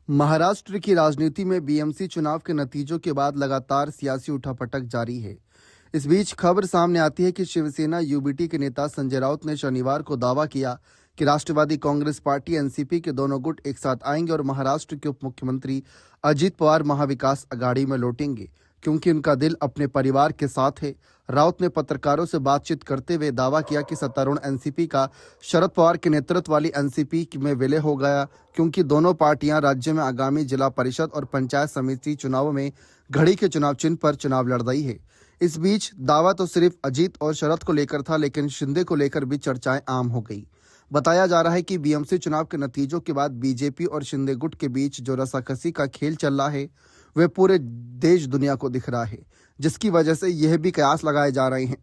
महाराष्ट्र की राजनीति में बीएमसी चुनाव के नतीजों के बाद लगातार सियासी उठापटक जारी है। इस बीच खबर सामने आती है कि शिवसेना यूबीटी के नेता संजय राउत ने शनिवार को दावा किया कि राष्ट्रवादी कांग्रेस पार्टी एनसीपी के दोनों गुट एक साथ आएंगे और महाराष्ट्र के उप मुख्यमंत्री अजित पवार महाविकास अघाड़ी में लौटेंगे, क्योंकि उनका दिल अपने परिवार के साथ है। राउत ने पत्रकारों से बातचीत करते हुए दावा किया कि सत्तारूढ़ एनसीपी का शरद पवार के नेतृत्व वाली एनसीपी में विलय हो गया, क्योंकि दोनों पार्टियां राज्य में आगामी जिला परिषद और पंचायत समिति चुनावों में घड़ी के चुनाव चिन्ह पर चुनाव लड़ रही है। इस बीच दावा तो सिर्फ अजीत और शरद को लेकर था, लेकिन शिंदे को लेकर भी चर्चाएं आम हो गई। बताया जा रहा है कि बीएमसी चुनाव के नतीजों के बाद बीजेपी और शिंदे गुट के बीच जो रसाकसी का खेल चल रहा है वह पूरे देश दुनिया को दिख रहा है, जिसकी वजह से यह भी कयास लगाए जा रहे हैं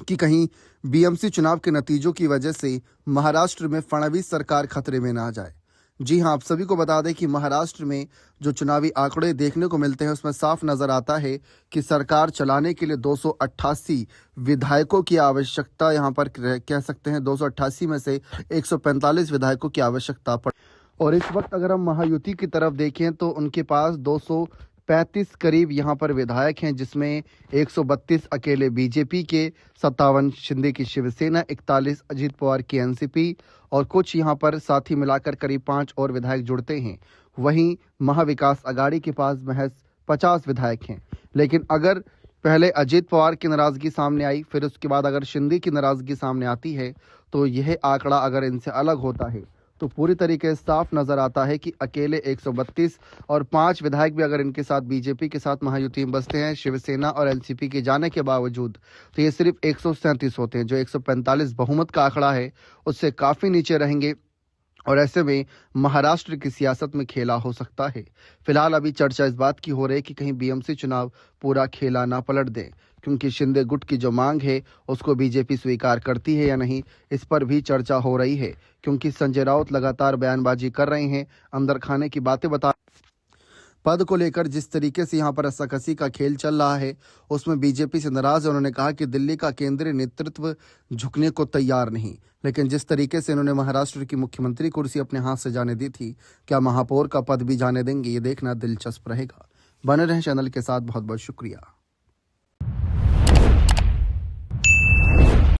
कि कहीं बीएमसी चुनाव के नतीजों की वजह से महाराष्ट्र में फडणवीस सरकार खतरे में ना आ जाए। जी हां, आप सभी को बता दें कि महाराष्ट्र में जो चुनावी आंकड़े देखने को मिलते हैं उसमें साफ नजर आता है कि सरकार चलाने के लिए 288 विधायकों की आवश्यकता, यहां पर कह सकते हैं 288 में से 145 विधायकों की आवश्यकता पड़। और इस वक्त अगर हम महायुति की तरफ देखें तो उनके पास 235 करीब यहाँ पर विधायक हैं, जिसमें 132 अकेले बीजेपी के, 57 शिंदे की शिवसेना, 41 अजित पवार की एनसीपी और कुछ यहाँ पर साथी मिलाकर करीब 5 और विधायक जुड़ते हैं। वहीं महाविकास अघाड़ी के पास महज 50 विधायक हैं। लेकिन अगर पहले अजित पवार की नाराजगी सामने आई, फिर उसके बाद अगर शिंदे की नाराजगी सामने आती है, तो यह आंकड़ा अगर इनसे अलग होता है तो पूरी तरीके से साफ नजर आता है कि अकेले 132 और 5 विधायक भी अगर इनके साथ बीजेपी के साथ महायुति में बसते हैं, शिवसेना और एनसीपी के जाने के बावजूद, तो ये सिर्फ 137 होते हैं, जो 145 बहुमत का आंकड़ा है उससे काफी नीचे रहेंगे। और ऐसे में महाराष्ट्र की सियासत में खेला हो सकता है। फिलहाल अभी चर्चा इस बात की हो रही है कि कहीं बीएमसी चुनाव पूरा खेला ना पलट दे, क्योंकि शिंदे गुट की जो मांग है उसको बीजेपी स्वीकार करती है या नहीं, इस पर भी चर्चा हो रही है। क्योंकि संजय राउत लगातार बयानबाजी कर रहे हैं, अंदर खाने की बातें बता पद को लेकर जिस तरीके से यहाँ पर रस्साकसी का खेल चल रहा है उसमें बीजेपी से नाराज है। उन्होंने कहा कि दिल्ली का केंद्रीय नेतृत्व झुकने को तैयार नहीं, लेकिन जिस तरीके से इन्होंने महाराष्ट्र की मुख्यमंत्री कुर्सी अपने हाथ से जाने दी थी, क्या महापौर का पद भी जाने देंगे? ये देखना दिलचस्प रहेगा। बने रहें चैनल के साथ। बहुत बहुत शुक्रिया।